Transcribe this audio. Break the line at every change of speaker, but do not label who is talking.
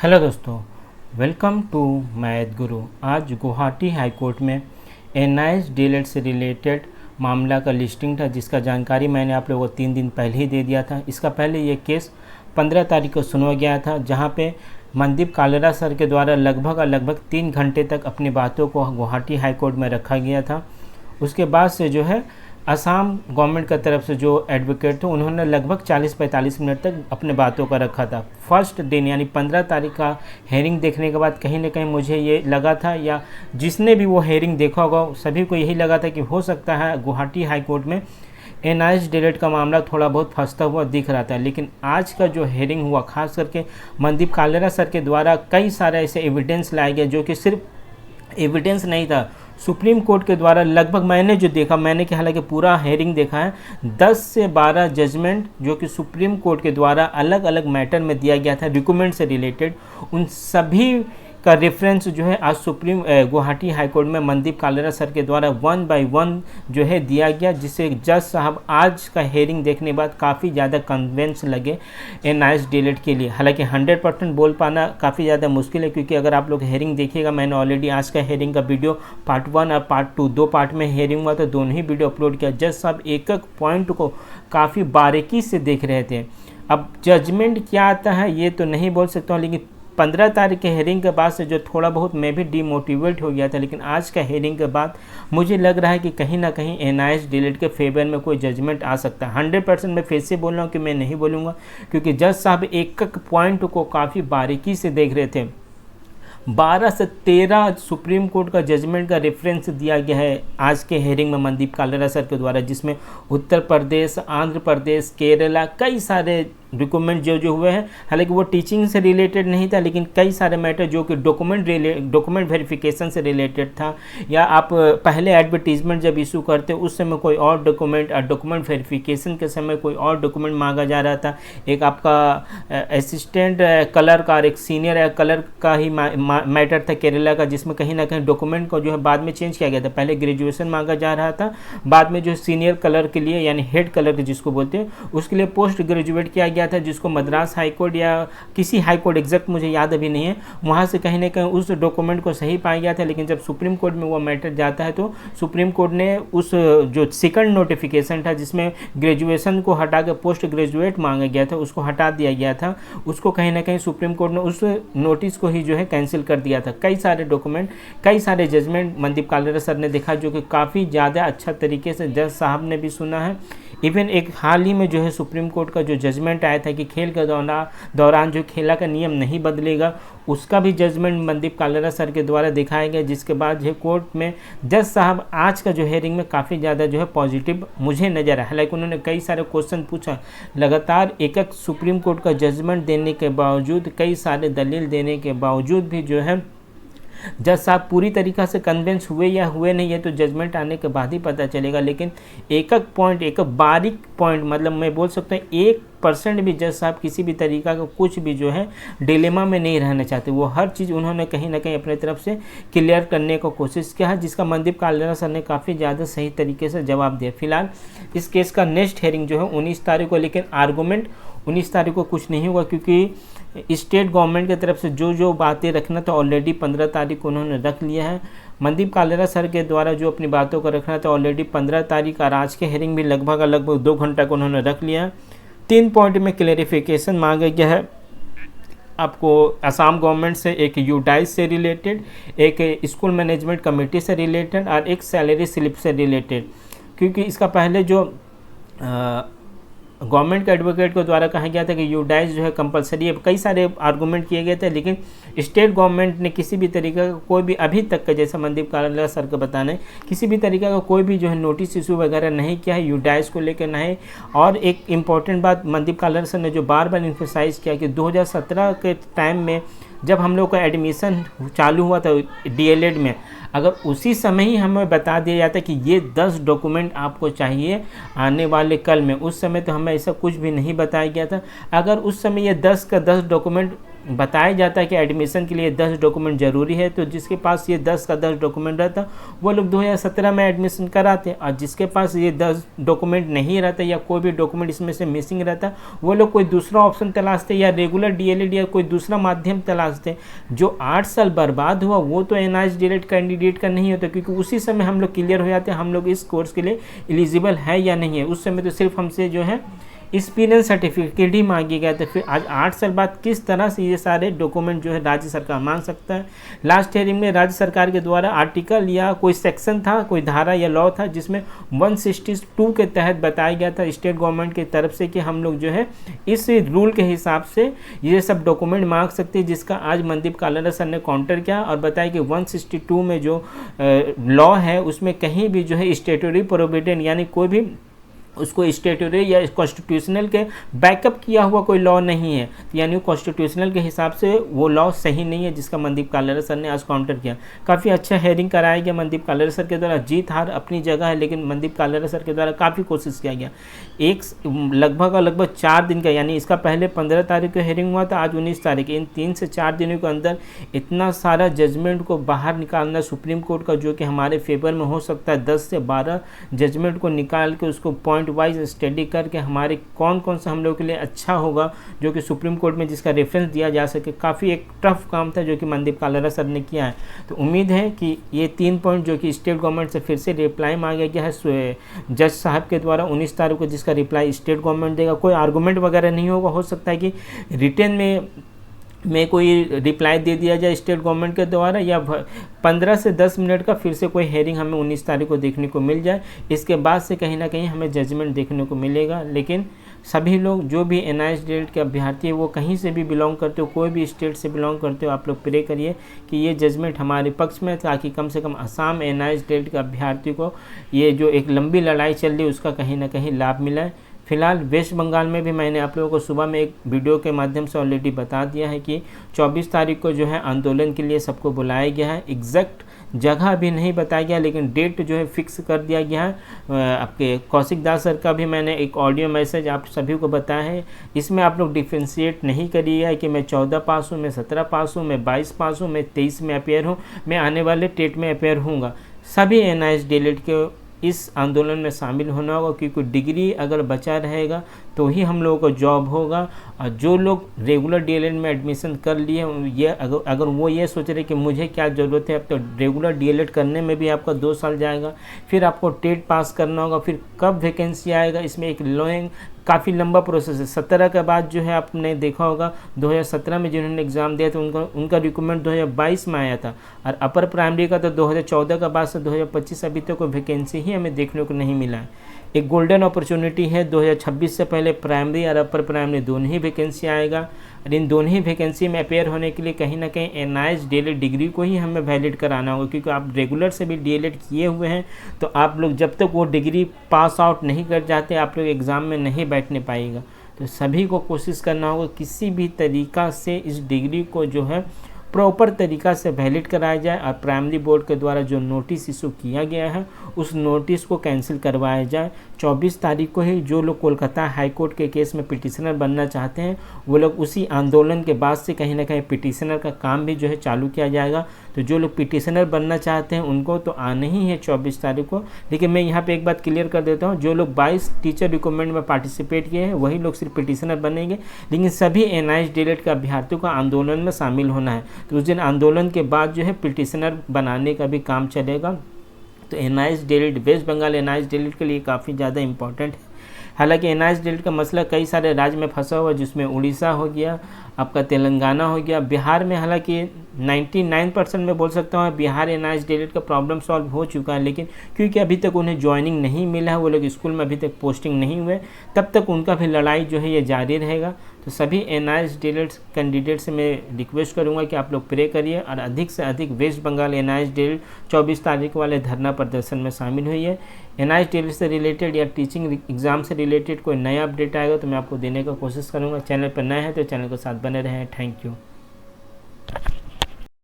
Hello दोस्तों, welcome to math गुरु। आज Guwahati high court में एनआईएस डीएलएड से रिलेटेड मामला का लिस्टिंग था, जिसका जानकारी मैंने आप लोगों को 3 दिन पहले ही दे दिया था। इसका पहले ये केस 15 तारीख को सुना गया था, जहां पे मनदीप कालेरा सर के द्वारा लगभग 3 घंटे तक अपनी बातों को गुवाहाटी हाई कोर्ट में रखा गया था। उसके बाद से जो है असम गवर्नमेंट की तरफ से जो एडवोकेट थे, उन्होंने लगभग 40-45 मिनट तक अपने बातों का रखा था। फर्स्ट दिन यानी 15 तारीख का हेयरिंग देखने के बाद कहीं ना कहीं मुझे ये लगा था, या जिसने भी वो हेयरिंग देखा होगा सभी को यही लगा था कि हो सकता है गुवाहाटी हाई कोर्ट में एनआईएस डीएलएड का मामला थोड़ा बहुत फंसता हुआ दिख रहा था। लेकिन आज का जो हेयरिंग हुआ, खास करके मनदीप कालेरा सर के द्वारा कई सारे ऐसे एविडेंस लाए गए जो कि सिर्फ एविडेंस नहीं था, सुप्रीम कोर्ट के द्वारा लगभग मैंने जो देखा, मैंने कि हालांकि पूरा हेयरिंग देखा है, 10 से 12 जजमेंट जो कि सुप्रीम कोर्ट के द्वारा अलग अलग मैटर में दिया गया था रिकमेंड से रिलेटेड, उन सभी का रेफरेंस जो है आज गुवाहाटी हाई कोर्ट में मनदीप कालेरा सर के द्वारा 1 बाय 1 जो है दिया गया, जिससे जज साहब आज का हेयरिंग देखने के बाद काफ़ी ज़्यादा कन्विंस लगे एनआईएस डीएलएड के लिए। हालांकि 100% बोल पाना काफ़ी ज़्यादा मुश्किल है, क्योंकि अगर आप लोग हेयरिंग देखिएगा, मैंने ऑलरेडी आज का हेयरिंग का वीडियो पार्ट 1 और पार्ट 2 दो पार्ट में हेयरिंग हुआ था, दोनों ही वीडियो अपलोड किया। जज साहब एक एक पॉइंट को काफ़ी बारीकी से देख रहे थे। अब जजमेंट क्या आता है ये तो नहीं बोल सकता हूँ, लेकिन 15 तारीख के हेयरिंग के बाद से जो थोड़ा बहुत मैं भी डिमोटिवेट हो गया था, लेकिन आज का हेयरिंग के बाद मुझे लग रहा है कि कहीं ना कहीं एनआईएस डीएलएड के फेवर में कोई जजमेंट आ सकता है। 100% मैं फिर से बोल रहा हूँ कि मैं नहीं बोलूँगा, क्योंकि जज साहब एक एक पॉइंट को काफ़ी बारीकी से देख रहे थे। 12 से 13 सुप्रीम कोर्ट का जजमेंट का रेफरेंस दिया गया है आज के हेयरिंग में मनदीप कालेरा सर के द्वारा, जिसमें उत्तर प्रदेश, आंध्र प्रदेश, केरला, कई सारे रिकमेंड जो हुए हैं। हालांकि वो टीचिंग से रिलेटेड नहीं था, लेकिन कई सारे मैटर जो कि डॉक्यूमेंट वेरिफिकेशन से रिलेटेड था, या आप पहले एडवर्टीजमेंट जब इशू करते उस समय कोई और डॉक्यूमेंट और डॉक्यूमेंट वेरिफिकेशन के समय कोई और डॉक्यूमेंट मांगा जा रहा था। एक आपका असिस्टेंट कलर का और एक सीनियर कलर का ही मैटर था केरला का, जिसमें कहीं ना कहीं डॉक्यूमेंट को जो है बाद में चेंज किया गया था। पहले ग्रेजुएशन मांगा जा रहा था, बाद में जो सीनियर कलर के लिए यानी हेड कलर जिसको बोलते हैं उसके लिए पोस्ट ग्रेजुएट किया गया था, जिसको मद्रास हाई कोर्ट या किसी हाई कोर्ट एग्जैक्ट मुझे याद अभी नहीं है, वहाँ से कहीं ना कहीं उस डॉक्यूमेंट को सही पाया गया था। लेकिन जब सुप्रीम कोर्ट में वो मैटर जाता है तो सुप्रीम कोर्ट ने उस जो सेकंड नोटिफिकेशन था जिसमें ग्रेजुएशन को हटा के पोस्ट ग्रेजुएट मांगा गया था, उसको हटा दिया गया था। उसको कहीं ना कहीं सुप्रीम कोर्ट ने उस नोटिस को ही जो है कैंसिल कर दिया था। कई सारे डॉक्यूमेंट, कई सारे जजमेंट मनदीप कालेरा सर ने देखा, जो कि काफ़ी ज़्यादा अच्छा तरीके से जज साहब ने भी सुना है। इवन एक हाल ही में जो है सुप्रीम कोर्ट का जो जजमेंट आया था कि खेल के दौरान जो खेला का नियम नहीं बदलेगा, उसका भी जजमेंट मनदीप कालेरा सर के द्वारा दिखाया गया, जिसके बाद जो कोर्ट में जज साहब आज का जो हेयरिंग में काफ़ी ज़्यादा जो है पॉजिटिव मुझे नज़र आया। हालांकि उन्होंने कई सारे क्वेश्चन पूछा, लगातार एक एक सुप्रीम कोर्ट का जजमेंट देने के बावजूद, कई सारे दलील देने के बावजूद भी जो है जज साहब पूरी तरीक़ा से कन्विंस हुए या हुए नहीं, है तो जजमेंट आने के बाद ही पता चलेगा। लेकिन एक एक पॉइंट, एक बारीक पॉइंट, मतलब मैं बोल सकता हूँ 1% भी जज साहब किसी भी तरीक़ा का कुछ भी जो है डिलेमा में नहीं रहना चाहते। वो हर चीज़ उन्होंने कहीं ना कहीं अपने तरफ से क्लियर करने को कोशिश किया है, जिसका मनदीप कालेरा सर ने काफ़ी ज़्यादा सही तरीके से जवाब दिया। फिलहाल इस केस का नेक्स्ट हेयरिंग जो है 19 तारीख को, लेकिन आर्गूमेंट 19 तारीख को कुछ नहीं होगा, क्योंकि स्टेट गवर्नमेंट की तरफ से जो बातें रखना था ऑलरेडी 15 तारीख को उन्होंने रख लिया है। मनदीप कालेरा सर के द्वारा जो अपनी बातों को रखना था ऑलरेडी 15 तारीख, और आज के हेयरिंग भी लगभग 2 घंटा को उन्होंने रख लिया है। 3 पॉइंट में क्लेरिफिकेशन मांगा गया है आपको असम गवर्नमेंट से, एक यूडाइस से रिलेटेड, एक स्कूल मैनेजमेंट कमेटी से रिलेटेड, और एक सैलरी स्लिप से रिलेटेड। क्योंकि इसका पहले जो गवर्नमेंट के एडवोकेट के द्वारा कहा गया था कि यूडाइस जो है कंपलसरी है, कई सारे आर्गूमेंट किए गए थे, लेकिन स्टेट गवर्नमेंट ने किसी भी तरीके का कोई भी अभी तक का, जैसा मनदीप कालेरा सर को बताने, किसी भी तरीके का कोई भी जो है नोटिस इशू वगैरह नहीं किया है यूडाइस को लेकर नहीं। और एक इम्पॉर्टेंट बात मनदीप कालेरा सर ने जो बार बार इम्फेसाइज किया कि 2017 के टाइम में जब हम लोग का एडमिशन चालू हुआ था डीएलएड में, अगर उसी समय ही हमें बता दिया जाता कि ये 10 डॉक्यूमेंट आपको चाहिए आने वाले कल में, उस समय तो हमें ऐसा कुछ भी नहीं बताया गया था। अगर उस समय ये 10 का 10 डॉक्यूमेंट बताया जाता है कि एडमिशन के लिए 10 डॉक्यूमेंट ज़रूरी है, तो जिसके पास ये 10 का 10 डॉक्यूमेंट रहता वो लोग 2017 में एडमिशन कराते, और जिसके पास ये 10 डॉक्यूमेंट नहीं रहता या कोई भी डॉक्यूमेंट इसमें से मिसिंग रहता वो लोग कोई दूसरा ऑप्शन तलाशते या रेगुलर डीएलएड या कोई दूसरा माध्यम तलाशते। जो 8 साल बर्बाद हुआ वो तो एनआईएस डीएलएड कैंडिडेट का नहीं होता, क्योंकि उसी समय हम लोग क्लियर हो जाते हैं हम लोग इस कोर्स के लिए एलिजिबल है या नहीं है। उस समय तो सिर्फ हमसे जो है एक्सपीरियंस सर्टिफिकेट ही मांगी गया, तो फिर आज 8 साल बाद किस तरह से ये सारे डॉक्यूमेंट जो है राज्य सरकार मांग सकता है। लास्ट हियरिंग में राज्य सरकार के द्वारा आर्टिकल या कोई सेक्शन था, कोई धारा या लॉ था जिसमें 162 के तहत बताया गया था स्टेट गवर्नमेंट की तरफ से कि हम लोग जो है इस रूल के हिसाब से ये सब डॉक्यूमेंट मांग सकते हैं, जिसका आज मनदीप कालरा सर ने काउंटर किया और बताया कि 162 में जो लॉ है उसमें कहीं भी जो है स्टेटरी प्रोविडेंट यानी कोई भी उसको स्टेटरी या कॉन्स्टिट्यूशनल के बैकअप किया हुआ कोई लॉ नहीं है, यानी कॉन्स्टिट्यूशनल के हिसाब से वो लॉ सही नहीं है, जिसका मनदीप कालरा सर ने आज काउंटर किया। काफ़ी अच्छा हेयरिंग कराया गया मनदीप कालरा सर के द्वारा। जीत हार अपनी जगह है, लेकिन मनदीप कालरा सर के द्वारा काफ़ी कोशिश किया गया। लगभग 4 दिन का, यानी इसका पहले 15 तारीख को हेयरिंग हुआ था, आज 19 तारीख। इन 3 से 4 दिनों के अंदर इतना सारा जजमेंट को बाहर निकालना सुप्रीम कोर्ट का, जो कि हमारे फेवर में हो सकता है, 10 से 12 जजमेंट को निकाल के उसको पॉइंट वाइज स्टडी करके हमारे कौन कौन सा हम लोग के लिए अच्छा होगा, जो कि सुप्रीम कोर्ट में जिसका रेफरेंस दिया जा सके। काफ़ी एक टफ काम था जो कि मनदीप कालरा सर ने किया है। तो उम्मीद है कि ये 3 पॉइंट जो कि स्टेट गवर्नमेंट से फिर से रिप्लाई मांगा गया है जज साहब के द्वारा 19 तारीख को, जिसका रिप्लाई स्टेट गवर्नमेंट देगा। कोई आर्गूमेंट वगैरह नहीं होगा, हो सकता है कि रिटर्न में कोई रिप्लाई दे दिया जाए स्टेट गवर्नमेंट के द्वारा, या 15 से 10 मिनट का फिर से कोई हेयरिंग हमें 19 तारीख को देखने को मिल जाए। इसके बाद से कहीं ना कहीं हमें जजमेंट देखने को मिलेगा। लेकिन सभी लोग जो भी एनआईएस डीएलएड के अभ्यर्थी है वो कहीं से भी बिलोंग करते हो, कोई भी स्टेट से बिलोंग करते हो, आप लोग प्रे करिए कि ये जजमेंट हमारे पक्ष में, ताकि कम से कम असम एनआईएस डीएलएड के अभ्यर्थी को ये जो एक लंबी लड़ाई चल रही है उसका कहीं ना कहीं लाभ मिला है। फिलहाल वेस्ट बंगाल में भी मैंने आप लोगों को सुबह में एक वीडियो के माध्यम से ऑलरेडी बता दिया है कि 24 तारीख को जो है आंदोलन के लिए सबको बुलाया गया है। एग्जैक्ट जगह अभी नहीं बताया गया, लेकिन डेट जो है फिक्स कर दिया गया है। आपके कौशिक दास सर का भी मैंने एक ऑडियो मैसेज आप सभी को बताया है। इसमें आप लोग डिफ्रेंशिएट नहीं करिएगा कि मैं 14 पास हूँ, मैं 17 पास हूँ, मैं 22 पास हूँ, मैं 23 में अपेयर हूँ, मैं आने वाले टेट में अपेयर हूँगा। सभी एनआईएस डीएलएड के इस आंदोलन में शामिल होना होगा, क्योंकि डिग्री अगर बचा रहेगा तो ही हम लोगों को जॉब होगा। और जो लोग रेगुलर डीएलएड में एडमिशन कर लिए, ये अगर वो ये सोच रहे कि मुझे क्या ज़रूरत है, अब तो रेगुलर डीएलएड करने में भी आपका 2 साल जाएगा, फिर आपको टेट पास करना होगा, फिर कब वैकेंसी आएगा, इसमें एक लॉन्ग काफ़ी लंबा प्रोसेस है। 17 के बाद जो है आपने देखा होगा 2017 में जिन्होंने एग्ज़ाम दिया था उनका रिक्रूटमेंट 2022 में आया था, और अपर प्राइमरी का तो 2014 के बाद से 2025 अभी तक कोई वैकेंसी ही हमें देखने को नहीं मिला है। एक गोल्डन अपॉर्चुनिटी है, 2026 से पहले प्राइमरी और अपर प्राइमरी दोनों ही वैकेंसी आएगा, और इन दोनों ही वैकेंसी में अपेयर होने के लिए कहीं ना कहीं एनआईएस डीएलएड डिग्री को ही हमें वैलिड कराना होगा, क्योंकि आप रेगुलर से भी डीएलएड किए हुए हैं तो आप लोग जब तक वो डिग्री पास आउट नहीं कर जाते आप लोग एग्ज़ाम में नहीं बैठने पाएगा। तो सभी को कोशिश करना होगा किसी भी तरीक़ा से इस डिग्री को जो है प्रॉपर तरीक़ा से वैलिड कराया जाए, और प्राइमरी बोर्ड के द्वारा जो नोटिस इशू किया गया है उस नोटिस को कैंसिल करवाया जाए। 24 तारीख को ही जो लोग कोलकाता हाई कोर्ट के केस में पिटिशनर बनना चाहते हैं वो लोग उसी आंदोलन के बाद से कहीं ना कहीं पिटिशनर का काम भी जो है चालू किया जाएगा। तो जो लोग पिटिशनर बनना चाहते हैं उनको तो आना ही है 24 तारीख को। लेकिन मैं यहाँ पे एक बात क्लियर कर देता हूँ, जो लोग 22 टीचर रिक्रूटमेंट में पार्टिसिपेट किए हैं वही लोग सिर्फ पिटिशनर बनेंगे, लेकिन सभी एनआईएस डीएलएड के अभ्यर्थियों को आंदोलन में शामिल होना है। तो उस दिन आंदोलन के बाद जो है पिटिशनर बनाने का भी काम चलेगा। तो NIS DElEd west Bengal NIS DElEd के लिए काफ़ी ज़्यादा इंपॉर्टेंट है। हालांकि एनआईएस डीएलएड का मसला कई सारे राज्य में फंसा हुआ, जिसमें उड़ीसा हो गया, आपका तेलंगाना हो गया, बिहार में हालांकि 99% में बोल सकता हूँ बिहार एनआईएस डीएलएड का प्रॉब्लम सॉल्व हो चुका है, लेकिन क्योंकि अभी तक उन्हें ज्वाइनिंग नहीं मिला है, वो लोग स्कूल में अभी तक पोस्टिंग नहीं हुए, तब तक उनका भी लड़ाई जो है ये जारी रहेगा। तो सभी एनआईएस डीएलएड कैंडिडेट से मैं रिक्वेस्ट करूँगा कि आप लोग प्रे करिए और अधिक से अधिक वेस्ट बंगाल एनआईएस डीएलएड 24 तारीख वाले धरना प्रदर्शन में शामिल हुई। एनआईएस डीएलएड से रिलेटेड या टीचिंग एग्जाम से रिलेटेड कोई नया अपडेट आएगा तो मैं आपको देने का कोशिश करूँगा। चैनल पर नए हैं तो चैनल के साथ बने रहें। Thank you.